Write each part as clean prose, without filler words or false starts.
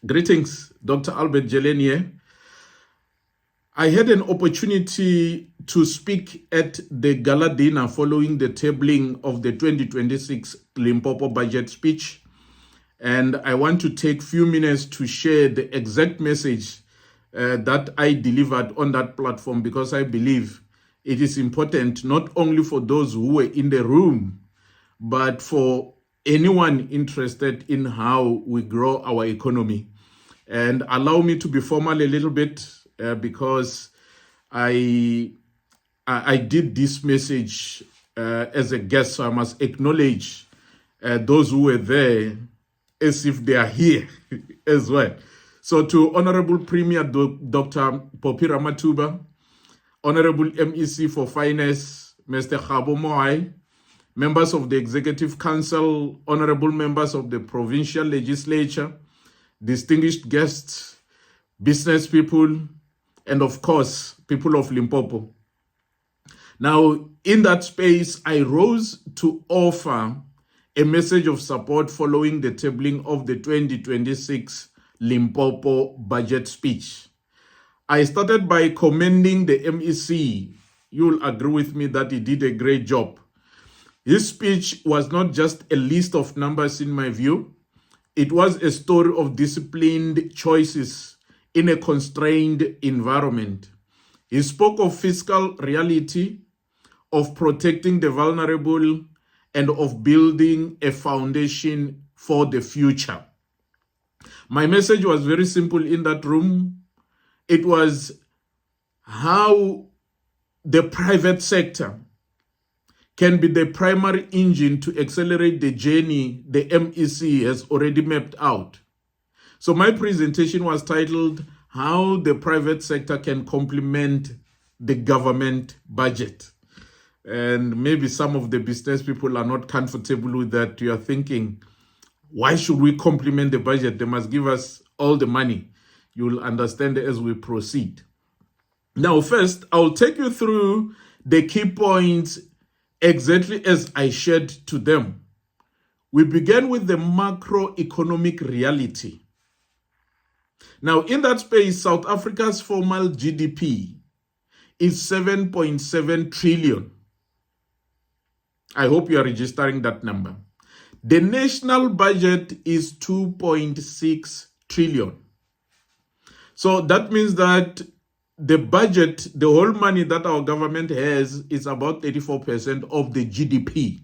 Greetings, Dr. Albert Jelenier. I had an opportunity to speak at the gala dinner following the tabling of the 2026 Limpopo budget speech. And I want to take a few minutes to share the exact message that I delivered on that platform, because I believe it is important not only for those who were in the room, but for anyone interested in how we grow our economy. And allow me to be formal a little bit because I did this message as a guest, so I must acknowledge those who were there as if they are here as well. So to Honorable Premier Dr. Poppy Ramathuba, Honorable MEC for Finance, Mr. Khabo Moai, members of the Executive Council, honorable members of the Provincial Legislature, distinguished guests, business people, and of course, people of Limpopo. Now, in that space, I rose to offer a message of support following the tabling of the 2026 Limpopo budget speech. I started by commending the MEC. You'll agree with me that he did a great job. His speech was not just a list of numbers in my view. It was a story of disciplined choices in a constrained environment. He spoke of fiscal reality, of protecting the vulnerable, and of building a foundation for the future. My message was very simple in that room. It was how the private sector can be the primary engine to accelerate the journey the MEC has already mapped out. So my presentation was titled, How the Private Sector Can Complement the Government Budget. And maybe some of the business people are not comfortable with that. You are thinking, why should we complement the budget? They must give us all the money. You will understand as we proceed. Now, first, I'll take you through the key points exactly as I shared to them. We began with the macroeconomic reality. Now, in that space, South Africa's formal GDP is 7.7 trillion. I hope you are registering that number. The national budget is 2.6 trillion. So that means that the budget, the whole money that our government has, is about 34% of the GDP.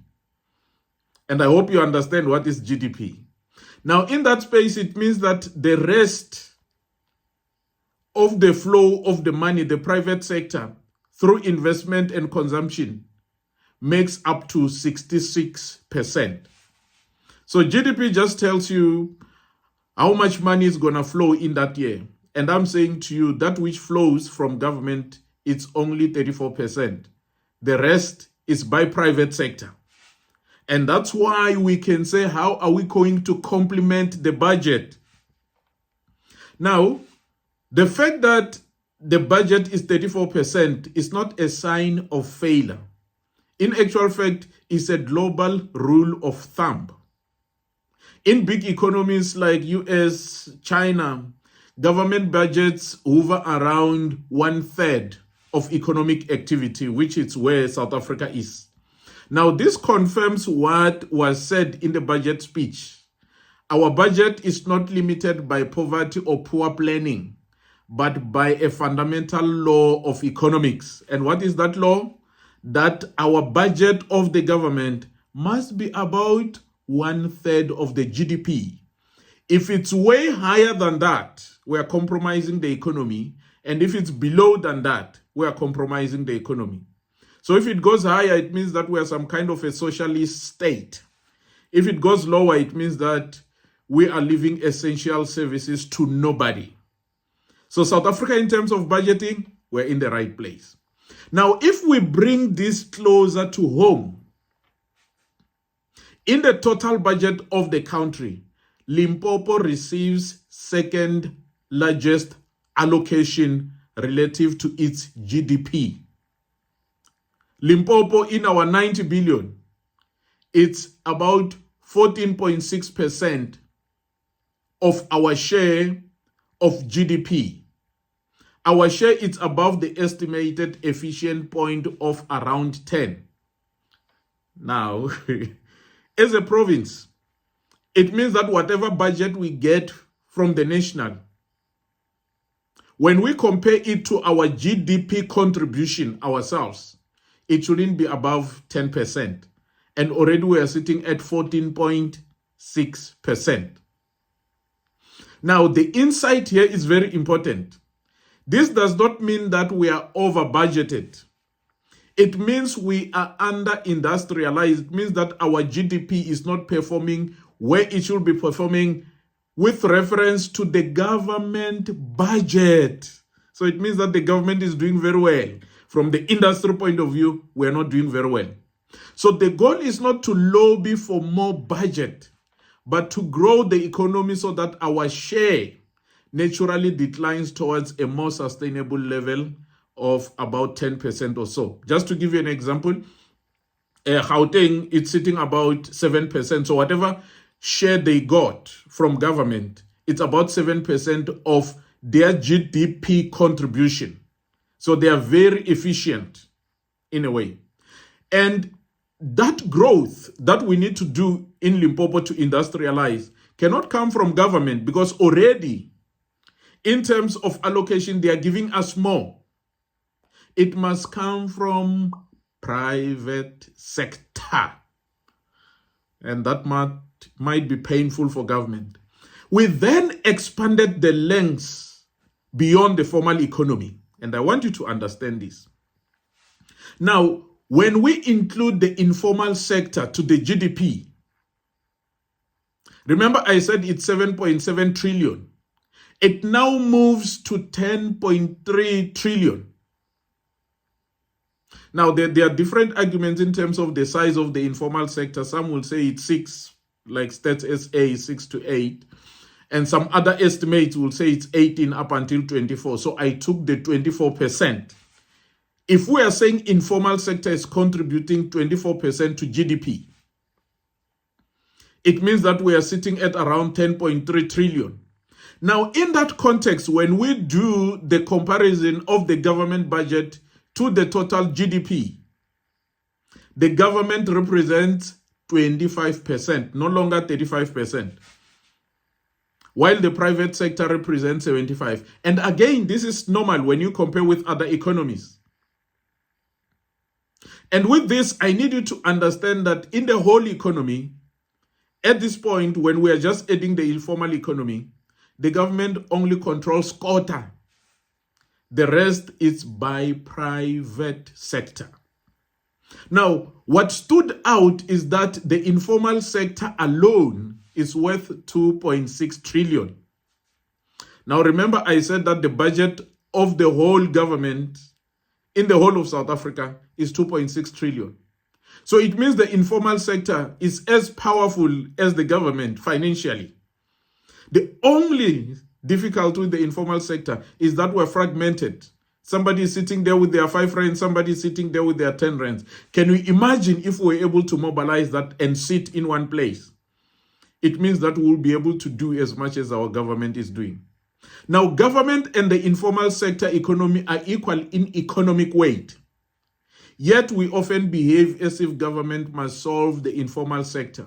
And I hope you understand what is GDP. Now, in that space, it means that the rest of the flow of the money, the private sector, through investment and consumption, makes up to 66%. So GDP just tells you how much money is going to flow in that year. And I'm saying to you, that which flows from government, it's only 34%. The rest is by private sector. And that's why we can say, how are we going to complement the budget? Now, the fact that the budget is 34% is not a sign of failure. In actual fact, it's a global rule of thumb. In big economies like US, China, government budgets hover around 1/3 of economic activity, which is where South Africa is. Now, this confirms what was said in the budget speech. Our budget is not limited by poverty or poor planning, but by a fundamental law of economics. And what is that law? That our budget of the government must be about 1/3 of the GDP. If it's way higher than that, we are compromising the economy. And if it's below than that, we are compromising the economy. So if it goes higher, it means that we are some kind of a socialist state. If it goes lower, it means that we are leaving essential services to nobody. So South Africa, in terms of budgeting, we're in the right place. Now, if we bring this closer to home, in the total budget of the country, Limpopo receives second largest allocation relative to its GDP. Limpopo, in our 90 billion, it's about 14.6% of our share of GDP. Our share is above the estimated efficient point of around 10. Now, as a province, it means that whatever budget we get from the national, when we compare it to our GDP contribution ourselves, it shouldn't be above 10%. And already we are sitting at 14.6%. Now, the insight here is very important. This does not mean that we are over budgeted. It means we are under industrialized. It means that our GDP is not performing where it should be performing with reference to the government budget. So it means that the government is doing very well. From the industry point of view, we are not doing very well. So the goal is not to lobby for more budget, but to grow the economy so that our share naturally declines towards a more sustainable level of about 10% or so. Just to give you an example, Gauteng, it's sitting about 7%. So whatever share they got from government, it's about 7% of their GDP contribution. So they are very efficient in a way. And that growth that we need to do in Limpopo to industrialize cannot come from government, because already in terms of allocation, they are giving us more. It must come from private sector. And that might be painful for government. We then expanded the lengths beyond the formal economy. And I want you to understand this. Now, when we include the informal sector to the GDP, remember I said it's 7.7 trillion. It now moves to 10.3 trillion. Now, there are different arguments in terms of the size of the informal sector. Some will say it's 6, like Stats SA, 6 to 8. And some other estimates will say it's 18 up until 24. So I took the 24%. If we are saying informal sector is contributing 24% to GDP, it means that we are sitting at around 10.3 trillion. Now, in that context, when we do the comparison of the government budget to the total GDP, the government represents 25%, no longer 35%, while the private sector represents 75%. And again, this is normal when you compare with other economies. And with this, I need you to understand that in the whole economy, at this point, when we are just adding the informal economy, the government only controls quota. The rest is by private sector. Now, what stood out is that the informal sector alone is worth 2.6 trillion. Now, remember I said that the budget of the whole government in the whole of South Africa is 2.6 trillion. So it means the informal sector is as powerful as the government financially. The only difficulty with the informal sector is that we're fragmented. Somebody is sitting there with their 5 rands, somebody is sitting there with their 10 rands. Can we imagine if we're able to mobilize that and sit in one place? It means that we'll be able to do as much as our government is doing. Now, government and the informal sector economy are equal in economic weight. Yet we often behave as if government must solve the informal sector,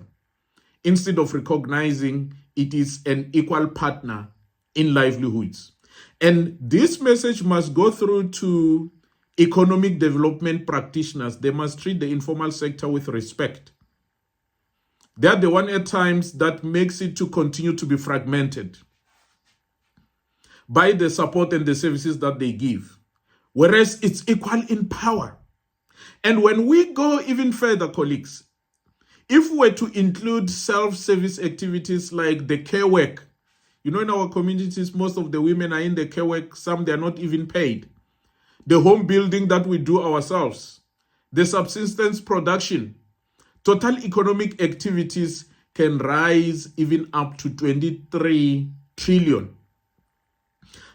instead of recognizing it is an equal partner in livelihoods. And this message must go through to economic development practitioners. They must treat the informal sector with respect. They are the one at times that makes it to continue to be fragmented by the support and the services that they give, whereas it's equal in power. And when we go even further, colleagues, if we were to include self-service activities like the care work, you know, in our communities, most of the women are in the care work, some they're not even paid. The home building that we do ourselves, the subsistence production, total economic activities can rise even up to 23 trillion.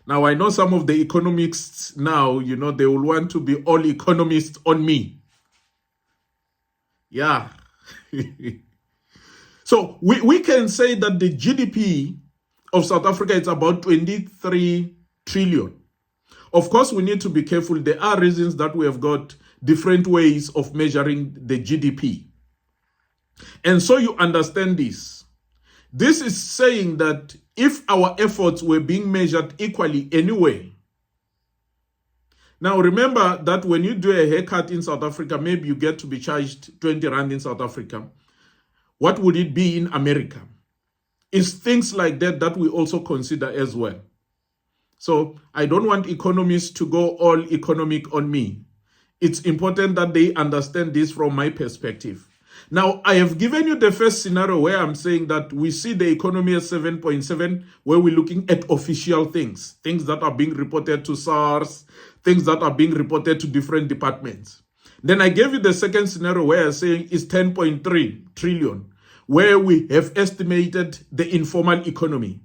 Now, I know some of the economists now, you know, they will want to be all economists on me. Yeah. So we can say that the GDP of South Africa, it's about 23 trillion. Of course, we need to be careful. There are reasons that we have got different ways of measuring the GDP. And so you understand this. This is saying that if our efforts were being measured equally anyway. Now remember that when you do a haircut in South Africa, maybe you get to be charged 20 Rand in South Africa. What would it be in America? It's things like that that we also consider as well. So I don't want economists to go all economic on me. It's important that they understand this from my perspective. Now, I have given you the first scenario where I'm saying that we see the economy as 7.7, where we're looking at official things that are being reported to SARS, things that are being reported to different departments. Then I gave you the second scenario where I'm saying it's 10.3 trillion, where we have estimated the informal economy.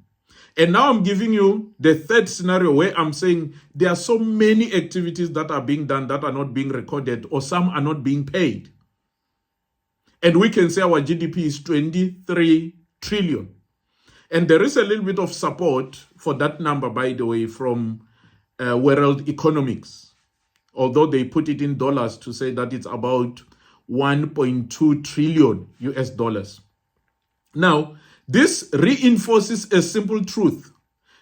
And now I'm giving you the third scenario where I'm saying there are so many activities that are being done that are not being recorded, or some are not being paid. And we can say our GDP is 23 trillion. And there is a little bit of support for that number, by the way, from World Economics, although they put it in dollars to say that it's about 1.2 trillion US dollars. Now, this reinforces a simple truth.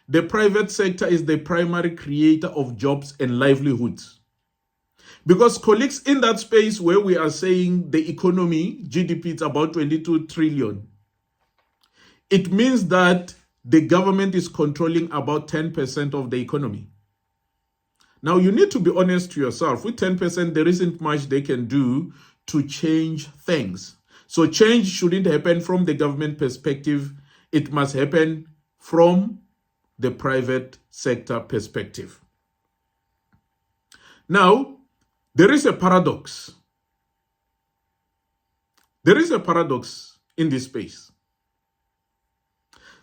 The private sector is the primary creator of jobs and livelihoods. Because colleagues, in that space where we are saying the economy, GDP, it's about 22 trillion, it means that the government is controlling about 10% of the economy. Now, you need to be honest to yourself. With 10%, there isn't much they can do to change things. So change shouldn't happen from the government perspective. It must happen from the private sector perspective. Now, there is a paradox. There is a paradox in this space.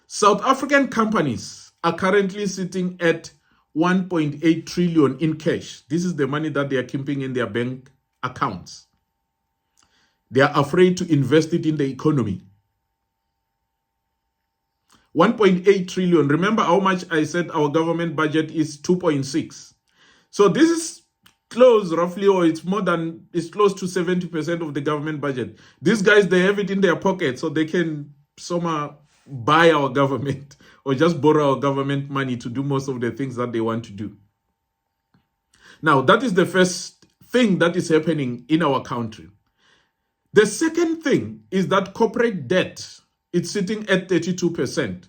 South African companies are currently sitting at 1.8 trillion in cash. This is the money that they are keeping in their bank accounts. They are afraid to invest it in the economy. 1.8 trillion. Remember how much I said our government budget is 2.6. So this is close roughly, or it's close to 70% of the government budget. These guys, they have it in their pocket, so they can somehow buy our government or just borrow our government money to do most of the things that they want to do. Now, that is the first thing that is happening in our country. The second thing is that corporate debt is sitting at 32%.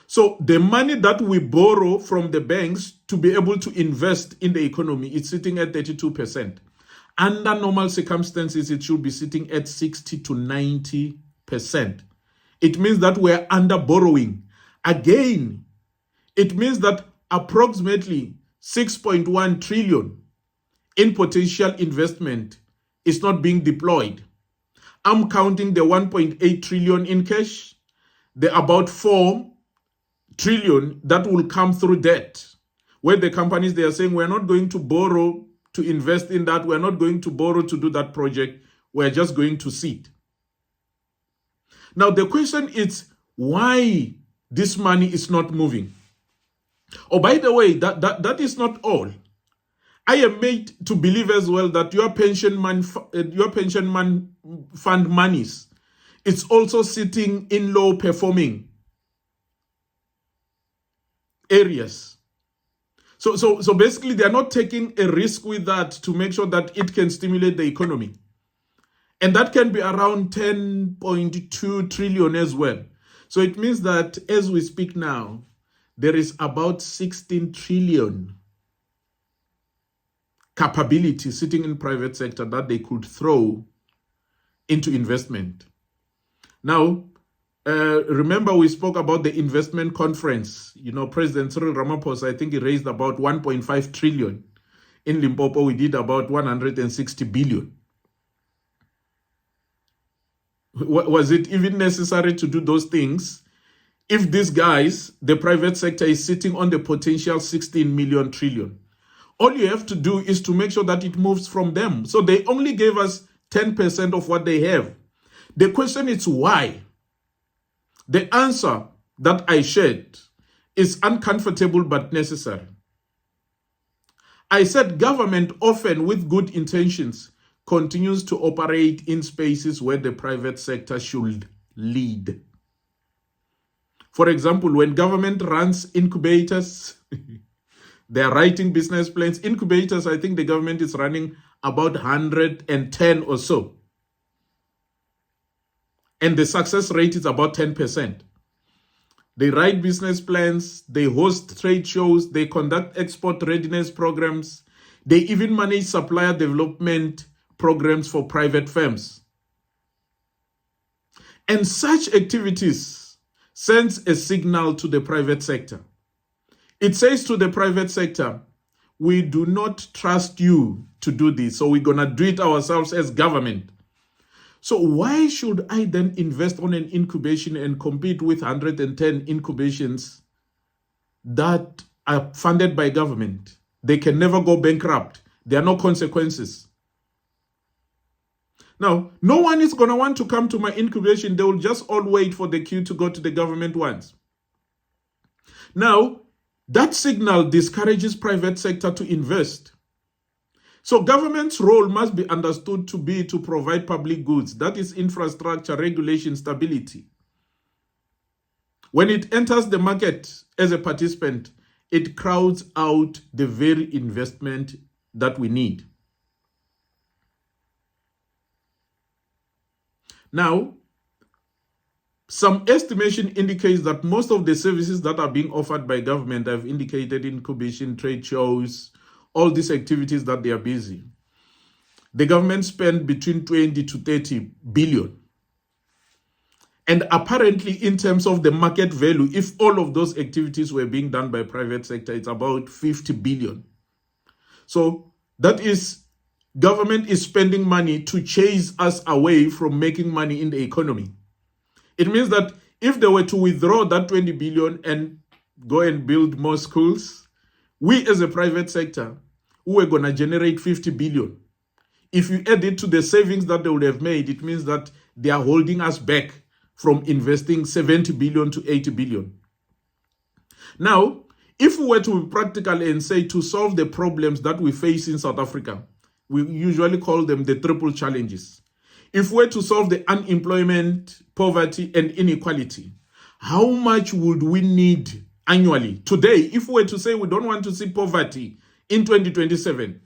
So the money that we borrow from the banks to be able to invest in the economy is sitting at 32%. Under normal circumstances, it should be sitting at 60 to 90%. It means that we're under borrowing. Again, it means that approximately 6.1 trillion in potential investment is not being deployed. I'm counting the 1.8 trillion in cash, the about 4 trillion that will come through debt, where the companies, they are saying we're not going to borrow to invest in that, we're not going to borrow to do that project, we're just going to sit. Now the question is why this money is not moving. Oh, by the way, that is not all. I am made to believe as well that your pension fund monies, it's also sitting in low performing areas. So basically they are not taking a risk with that to make sure that it can stimulate the economy. And that can be around 10.2 trillion as well. So it means that as we speak now, there is about 16 trillion capability sitting in private sector that they could throw into investment. Now, remember we spoke about the investment conference. You know, President Cyril Ramaphosa, I think he raised about 1.5 trillion. In Limpopo, we did about 160 billion. Was it even necessary to do those things if these guys, the private sector, is sitting on the potential 16 million trillion? All you have to do is to make sure that it moves from them. So they only gave us 10% of what they have. The question is why? The answer that I shared is uncomfortable but necessary. I said government, often with good intentions, continues to operate in spaces where the private sector should lead. For example, when government runs incubators, they are writing business plans. Incubators, I think the government is running about 110 or so. And the success rate is about 10%. They write business plans, they host trade shows, they conduct export readiness programs, they even manage supplier development programs for private firms. And such activities sends a signal to the private sector. It says to the private sector, we do not trust you to do this, so we're going to do it ourselves as government. So why should I then invest on an incubation and compete with 110 incubations that are funded by government? They can never go bankrupt. There are no consequences. Now, no one is going to want to come to my incubation. They will just all wait for the queue to go to the government ones. Now, that signal discourages private sector to invest. So government's role must be understood to be to provide public goods. That is infrastructure, regulation, stability. When it enters the market as a participant, it crowds out the very investment that we need. Now, some estimation indicates that most of the services that are being offered by government, I've indicated incubation, trade shows, all these activities that they are busy. The government spend between 20 to 30 billion. And apparently in terms of the market value, if all of those activities were being done by private sector, it's about 50 billion. So that is, government is spending money to chase us away from making money in the economy. It means that if they were to withdraw that 20 billion and go and build more schools, we as a private sector, we are going to generate 50 billion. If you add it to the savings that they would have made, it means that they are holding us back from investing 70 billion to 80 billion. Now, if we were to be practical and say to solve the problems that we face in South Africa, we usually call them the triple challenges. If we were to solve the unemployment, poverty, and inequality, how much would we need annually? Today, if we were to say we don't want to see poverty in 2027,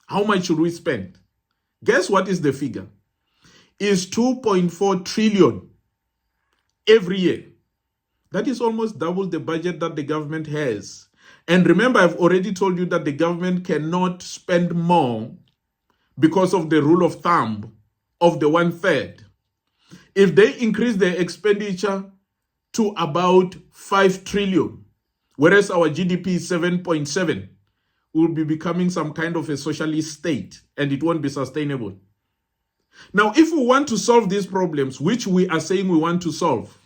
how much should we spend? Guess what is the figure? It's 2.4 trillion every year. That is almost double the budget that the government has. And remember, I've already told you that the government cannot spend more because of the rule of thumb of the 1/3. If they increase their expenditure to about 5 trillion, whereas our GDP is 7.7, we'll be becoming some kind of a socialist state, and it won't be sustainable. Now, if we want to solve these problems, which we are saying we want to solve,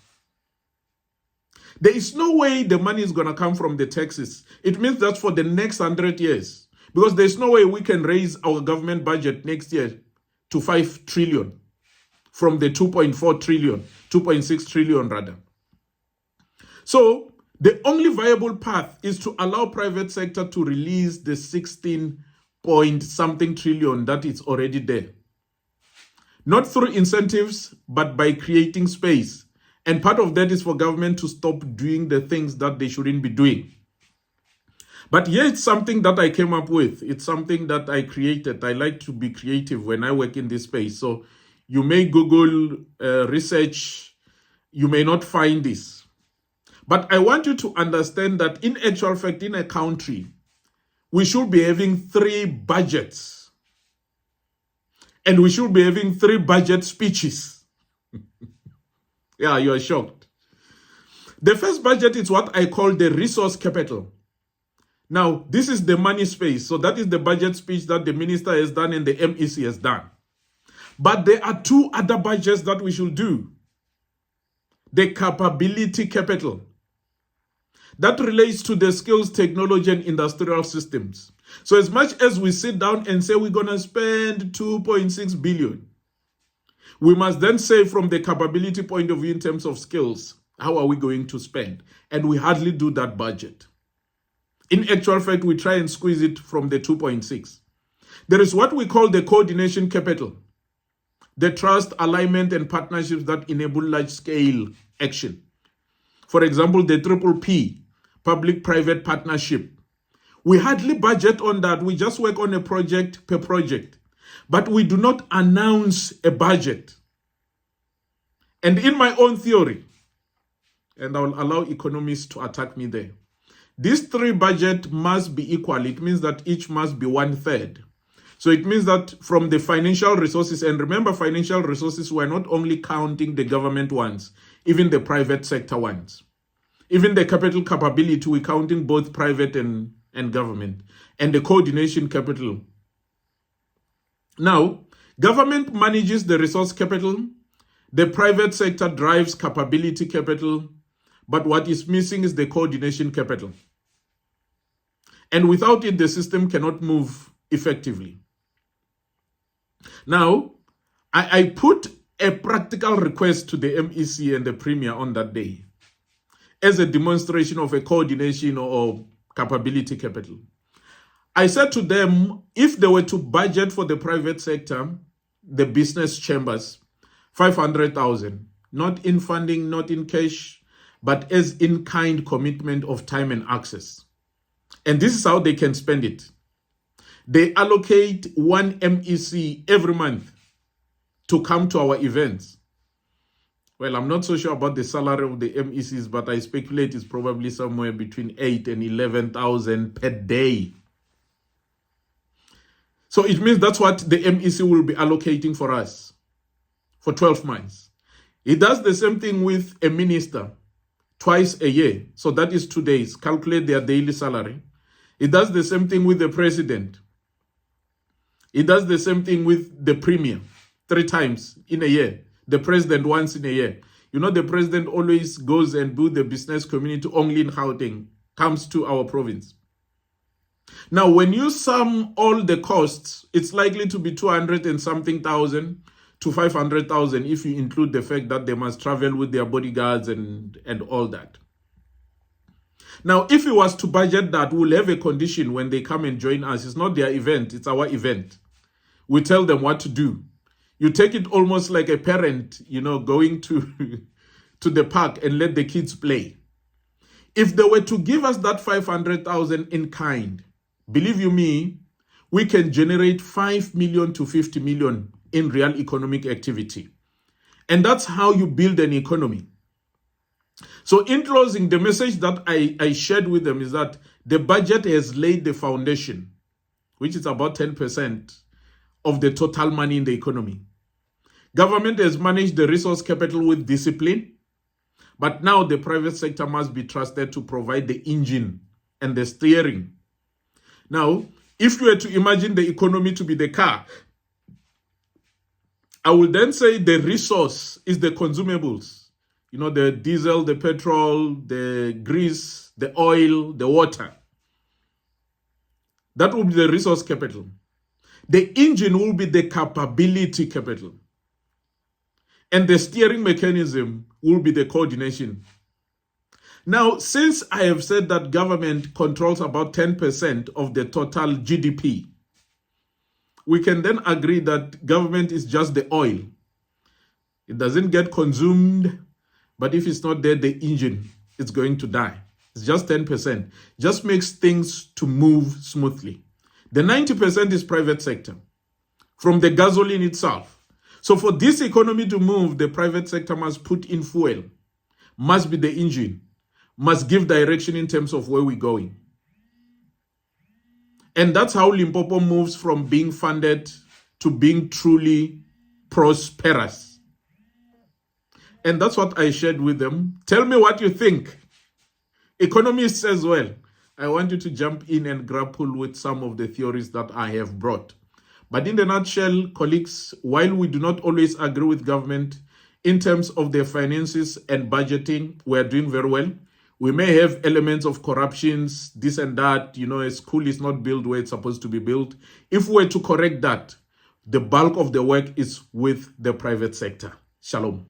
there is no way the money is going to come from the taxes. It means that for the next 100 years, because there's no way we can raise our government budget next year to 5 trillion from the 2.4 trillion, 2.6 trillion rather. So the only viable path is to allow private sector to release the 16 point something trillion that is already there. Not through incentives, but by creating space. And part of that is for government to stop doing the things that they shouldn't be doing. But yeah, it's something that I came up with. It's something that I created. I like to be creative when I work in this space. So you may Google research, you may not find this. But I want you to understand that in actual fact, in a country, we should be having 3 budgets. And we should be having 3 budget speeches. Yeah, you're shocked. The first budget is what I call the resource capital. Now, this is the money space. So that is the budget speech that the minister has done and the MEC has done. But there are 2 other budgets that we should do. The capability capital. That relates to the skills, technology, and industrial systems. So as much as we sit down and say we're going to spend 2.6 billion, we must then say from the capability point of view in terms of skills, How are we going to spend? And we hardly do that budget. In actual fact, we try and squeeze it from the 2.6. There is what we call the coordination capital, the trust, alignment, and partnerships that enable large-scale action. For example, the PPP, public-private partnership. We hardly budget on that. We just work on a project per project. But we do not announce a budget. And in my own theory, and I will allow economists to attack me there, these three budgets must be equal. It means that each must be 1/3. So it means that from the financial resources, and remember, financial resources, we're not only counting the government ones, even the private sector ones. Even the capital capability, we're counting both private and government, and the coordination capital. Now, government manages the resource capital, the private sector drives capability capital, but what is missing is the coordination capital. And without it, the system cannot move effectively. Now, I put a practical request to the MEC and the Premier on that day as a demonstration of a coordination or capability capital. I said to them, if they were to budget for the private sector, the business chambers, 500,000, not in funding, not in cash, but as in-kind commitment of time and access. And this is how they can spend it. They allocate one MEC every month to come to our events. Well, I'm not so sure about the salary of the MECs, but I speculate it's probably somewhere between 8,000 and 11,000 per day. So it means that's what the MEC will be allocating for us for 12 months. He does the same thing with a minister twice a year. So that is 2 days. Calculate their daily salary. He does the same thing with the president. He does the same thing with the premier 3 times in a year. The president once in a year. You know, the president always goes and builds the business community only in Gauteng, comes to our province. Now, when you sum all the costs, it's likely to be 200 and something thousand to 500,000 if you include the fact that they must travel with their bodyguards and all that. Now, if it was to budget that, we'll have a condition when they come and join us. It's not their event, it's our event. We tell them what to do. You take it almost like a parent, you know, going to the park and let the kids play. If they were to give us that 500,000 in kind, believe you me, we can generate 5 million to 50 million in real economic activity. And that's how you build an economy. So in closing, the message that I shared with them is that the budget has laid the foundation, which is about 10% of the total money in the economy. Government has managed the resource capital with discipline, but now the private sector must be trusted to provide the engine and the steering. Now, if you were to imagine the economy to be the car, I will then say the resource is the consumables. You know, the diesel, the petrol, the grease, the oil, the water. That will be the resource capital. The engine will be the capability capital. And the steering mechanism will be the coordination. Now, since I have said that government controls about 10% of the total GDP, we can then agree that government is just the oil. It doesn't get consumed, but if it's not there, the engine is going to die. It's just 10%. Just makes things to move smoothly. The 90% is private sector, from the gasoline itself. So for this economy to move, the private sector must put in fuel, must be the engine, must give direction in terms of where we're going. And that's how Limpopo moves from being funded to being truly prosperous. And that's what I shared with them. Tell me what you think. Economists as well. I want you to jump in and grapple with some of the theories that I have brought. But in the nutshell, colleagues, while we do not always agree with government in terms of their finances and budgeting, we are doing very well. We may have elements of corruptions, this and that, you know, a school is not built where it's supposed to be built. If we were to correct that, the bulk of the work is with the private sector. Shalom.